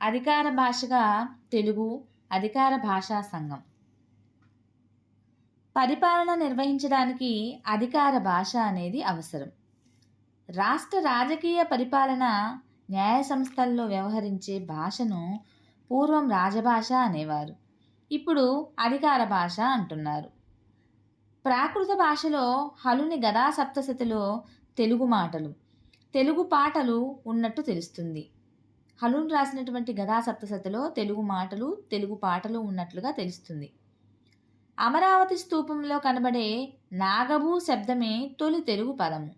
అధికార భాషగా తెలుగు అధికార భాషా సంఘం. పరిపాలన నిర్వహించడానికి అధికార భాష అనేది అవసరం. రాష్ట్ర రాజకీయ పరిపాలన న్యాయ సంస్థల్లో వ్యవహరించే భాషను పూర్వం రాజభాష అనేవారు. ఇప్పుడు అధికార భాష అంటున్నారు. ప్రాకృత భాషలో హలుని గదా సప్తశతిలో తెలుగు మాటలు, తెలుగు పాటలు ఉన్నట్టు తెలుస్తుంది. హలుని రాసినటువంటి గదా సప్తశతిలో తెలుగు మాటలు, తెలుగు పాటలు ఉన్నట్లుగా తెలుస్తుంది. అమరావతి స్తూపంలో కనబడే నాగభూ శబ్దమే తొలి తెలుగు పదము.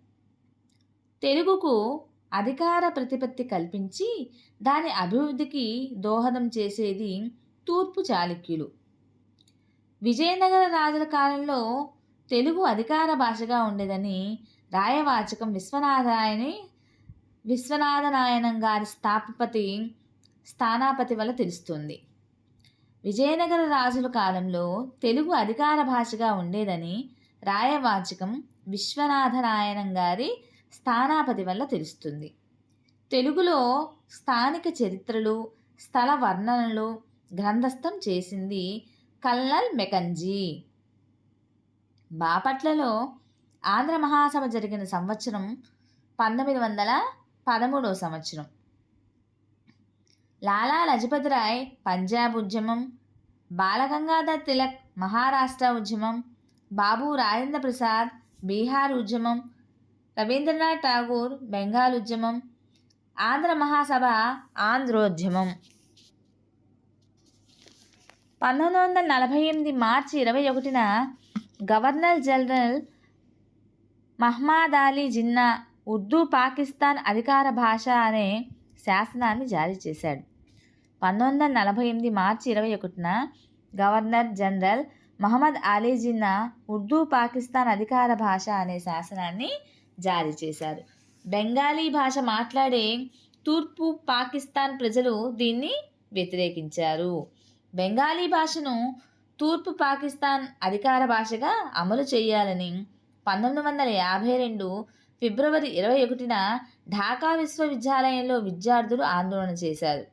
తెలుగుకు అధికార ప్రతిపత్తి కల్పించి దాని అభివృద్ధికి దోహదం చేసేది తూర్పు చాళుక్యులు. విజయనగర రాజుల కాలంలో తెలుగు అధికార భాషగా ఉండేదని రాయవాచకం విశ్వనాథనాయనం గారి స్థానాపతి వల్ల తెలుస్తుంది. విజయనగర రాజుల కాలంలో తెలుగు అధికార భాషగా ఉండేదని రాయవాచకం విశ్వనాథనాయనం గారి స్థానాపతి వల్ల తెలుస్తుంది. తెలుగులో స్థానిక చరిత్రలు, స్థల వర్ణనలు గ్రంథస్థం చేసింది కల్నల్ మెకంజీ. బాపట్లలో ఆంధ్ర మహాసభ జరిగిన సంవత్సరం 1913 సంవత్సరం. లాలా లజపతిరాయ్ పంజాబ్ ఉద్యమం, బాలగంగాధర్ తిలక్ మహారాష్ట్ర ఉద్యమం, బాబు రాజేంద్ర ప్రసాద్ బీహార్ ఉద్యమం, రవీంద్రనాథ్ ఠాగూర్ బెంగాల్ ఉద్యమం, ఆంధ్ర మహాసభ ఆంధ్రోద్యమం. 1948 మార్చి 21న గవర్నర్ జనరల్ మహ్మద్ అలీ జిన్నా ఉర్దూ పాకిస్తాన్ అధికార భాష అనే శాసనాన్ని జారీ చేశాడు. 1948 మార్చి 21న గవర్నర్ జనరల్ మహ్మద్ అలీ జిన్నా ఉర్దూ పాకిస్తాన్ అధికార భాష అనే శాసనాన్ని జారీ చేశారు. బెంగాలీ భాష మాట్లాడే తూర్పు పాకిస్తాన్ ప్రజలు దీన్ని వ్యతిరేకించారు. బెంగాలీ భాషను తూర్పు పాకిస్తాన్ అధికార భాషగా అమలు చేయాలని 1952 ఫిబ్రవరి 21న ఢాకా విశ్వవిద్యాలయంలో విద్యార్థులు ఆందోళన చేశారు.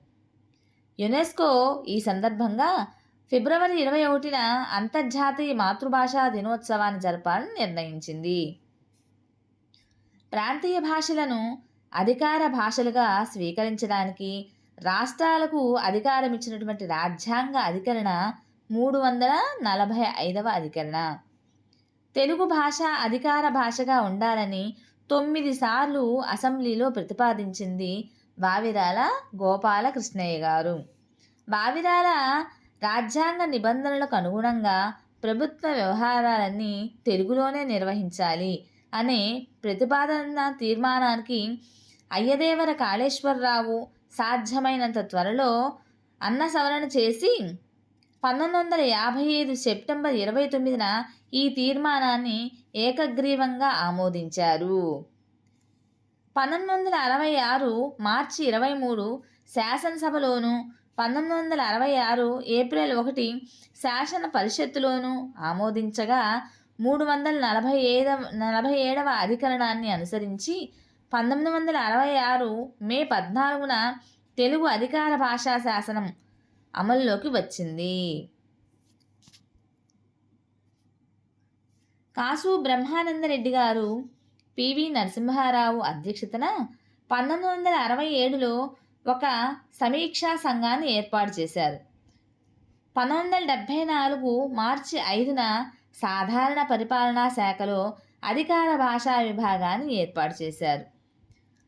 యునెస్కో ఈ సందర్భంగా ఫిబ్రవరి 21న అంతర్జాతీయ మాతృభాషా దినోత్సవాన్ని జరపాలని నిర్ణయించింది. ప్రాంతీయ భాషలను అధికార భాషలుగా స్వీకరించడానికి రాష్ట్రాలకు అధికారం ఇచ్చినటువంటి రాజ్యాంగ అధికరణ 345వ అధికరణ. తెలుగు భాష అధికార భాషగా ఉండాలని 9 సార్లు అసెంబ్లీలో ప్రతిపాదించింది వావిరాల గోపాలకృష్ణయ్య గారు. వావిరాల రాజ్యాంగ నిబంధనలకు అనుగుణంగా ప్రభుత్వ వ్యవహారాలన్నీ తెలుగులోనే నిర్వహించాలి అనే ప్రతిపాదన తీర్మానానికి అయ్యదేవర కాళేశ్వరరావు సాధ్యమైనంత త్వరలో అన్న సవరణ చేసి 1955 సెప్టెంబర్ 29న ఈ తీర్మానాన్ని ఏకగ్రీవంగా ఆమోదించారు. 1966 మార్చి 23 శాసనసభలోను, 1966 ఏప్రిల్ 1 శాసన పరిషత్తులోనూ ఆమోదించగా 347వ అధికరణాన్ని అనుసరించి 1966 మే 14న తెలుగు అధికార భాషా శాసనం అమల్లోకి వచ్చింది. కాసు బ్రహ్మానందరెడ్డి గారు, పివి నరసింహారావు అధ్యక్షతన 1967లో ఒక సమీక్షా సంఘాన్ని ఏర్పాటు చేశారు. 1974 మార్చి 5న సాధారణ పరిపాలనా శాఖలో అధికార భాషా విభాగాన్ని ఏర్పాటు చేశారు.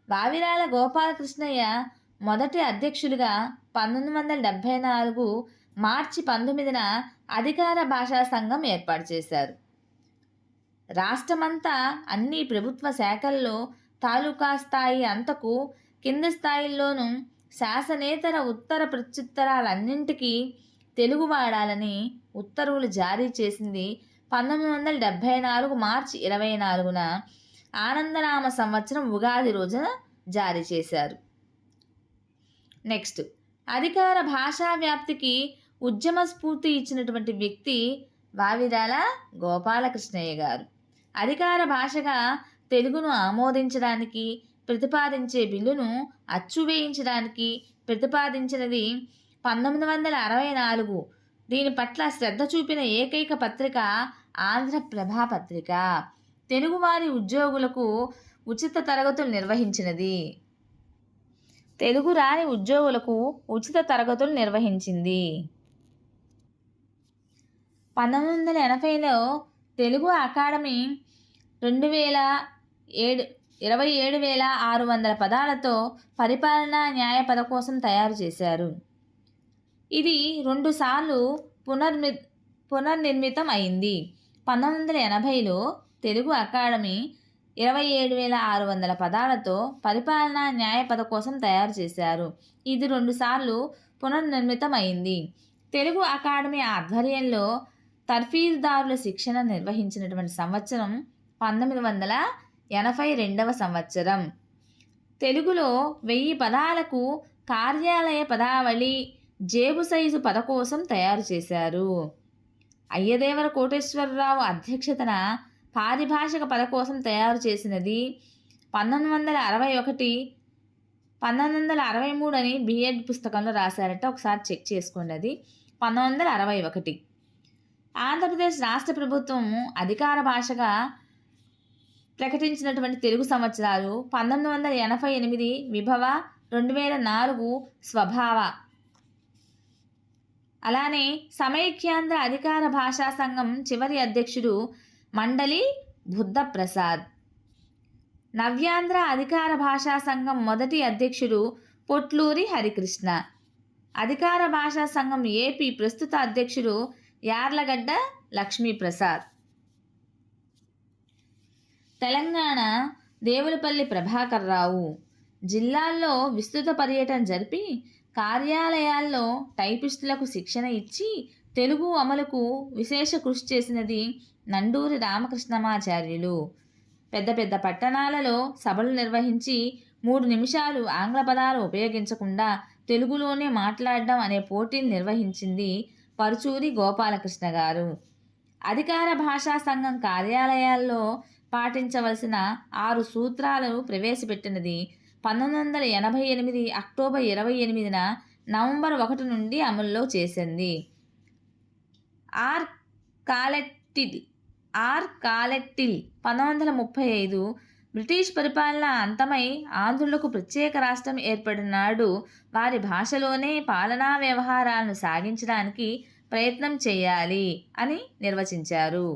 వావిరాల గోపాలకృష్ణయ్య మొదటి అధ్యక్షులుగా 1974 మార్చి 19న అధికార భాషా సంఘం ఏర్పాటు చేశారు. రాష్ట్రమంతా అన్ని ప్రభుత్వ శాఖల్లో తాలూకా స్థాయి అంతకు కింద స్థాయిల్లోనూ శాసనేతర ఉత్తర ప్రత్యుత్తరాలన్నింటికీ తెలుగు వాడాలని ఉత్తర్వులు జారీ చేసింది 1974 మార్చి 24న ఆనందనామ సంవత్సరం ఉగాది రోజున జారీ చేశారు. నెక్స్ట్, అధికార భాషా వ్యాప్తికి ఉద్యమ స్ఫూర్తి ఇచ్చినటువంటి వ్యక్తి వావిరాల గోపాలకృష్ణయ్య గారు. అధికార భాషగా తెలుగును ఆమోదించడానికి, ప్రతిపాదించే బిల్లును అచ్చు వేయించడానికి ప్రతిపాదించినది 1964. దీని పట్ల శ్రద్ధ చూపిన ఏకైక పత్రిక ఆంధ్రప్రభ పత్రిక. తెలుగువారి ఉద్యోగులకు ఉచిత తరగతులు నిర్వహించినది. తెలుగు రాని ఉద్యోగులకు ఉచిత తరగతులు నిర్వహించింది. 1980లో తెలుగు అకాడమీ 27,600 పదాలతో పరిపాలనా న్యాయపద కోసం తయారు చేశారు. ఇది 2 సార్లు పునర్నిర్మితం అయింది. 1980లో తెలుగు అకాడమీ 27,600 పదాలతో పరిపాలనా న్యాయపద కోసం తయారు చేశారు. ఇది 2 సార్లు పునర్నిర్మితం అయింది. తెలుగు అకాడమీ ఆధ్వర్యంలో తర్ఫీదుదారుల శిక్షణ నిర్వహించినటువంటి సంవత్సరం 1982వ సంవత్సరం. తెలుగులో 1000 పదాలకు కార్యాలయ పదావళి, జేబు సైజు పదకోశం తయారు చేశారు. అయ్యదేవర కోటేశ్వరరావు అధ్యక్షతన పారిభాషిక పదకోశం తయారు చేసినది. 1961, 1963 అని బిఎడ్ పుస్తకంలో రాశారట, ఒకసారి చెక్ చేసుకోండి. అది 1961. ఆంధ్రప్రదేశ్ రాష్ట్ర ప్రభుత్వం అధికార భాషగా ప్రకటించినటువంటి తెలుగు సంవత్సరాలు 1988 విభవ, 2004 స్వభావ. అలానే సమైక్యాంధ్ర అధికార భాషా సంఘం చివరి అధ్యక్షుడు మండలి బుద్ధప్రసాద్. నవ్యాంధ్ర అధికార భాషా సంఘం మొదటి అధ్యక్షుడు పొట్లూరి హరికృష్ణ. అధికార భాషా సంఘం ఏపీ ప్రస్తుత అధ్యక్షుడు యార్లగడ్డ లక్ష్మీప్రసాద్. తెలంగాణ దేవులపల్లి ప్రభాకర్ రావు. జిల్లాల్లో విస్తృత పర్యటన జరిపి కార్యాలయాల్లో టైపిస్టులకు శిక్షణ ఇచ్చి తెలుగు అమలుకు విశేష కృషి చేసినది నండూరి రామకృష్ణమాచార్యులు. పెద్ద పెద్ద పట్టణాలలో సభలు నిర్వహించి 3 నిమిషాలు ఆంగ్ల పదాలు ఉపయోగించకుండా తెలుగులోనే మాట్లాడడం అనే పోటీలు నిర్వహించింది పరుచూరి గోపాలకృష్ణ గారు. అధికార భాషా సంఘం కార్యాలయాల్లో పాటించవలసిన 6 సూత్రాలు ప్రవేశపెట్టినది 1988 అక్టోబర్ 28న నవంబర్ 1 నుండి అమల్లో చేసింది. ఆర్ కాలెట్టిల్ 1935 బ్రిటిష్ పరిపాలన అంతమై ఆంధ్రులకు ప్రత్యేక రాష్ట్రం ఏర్పడిన నాడు వారి భాషలోనే పాలనా వ్యవహారాలను సాగించడానికి ప్రయత్నం చేయాలి అని నిర్వచించారు.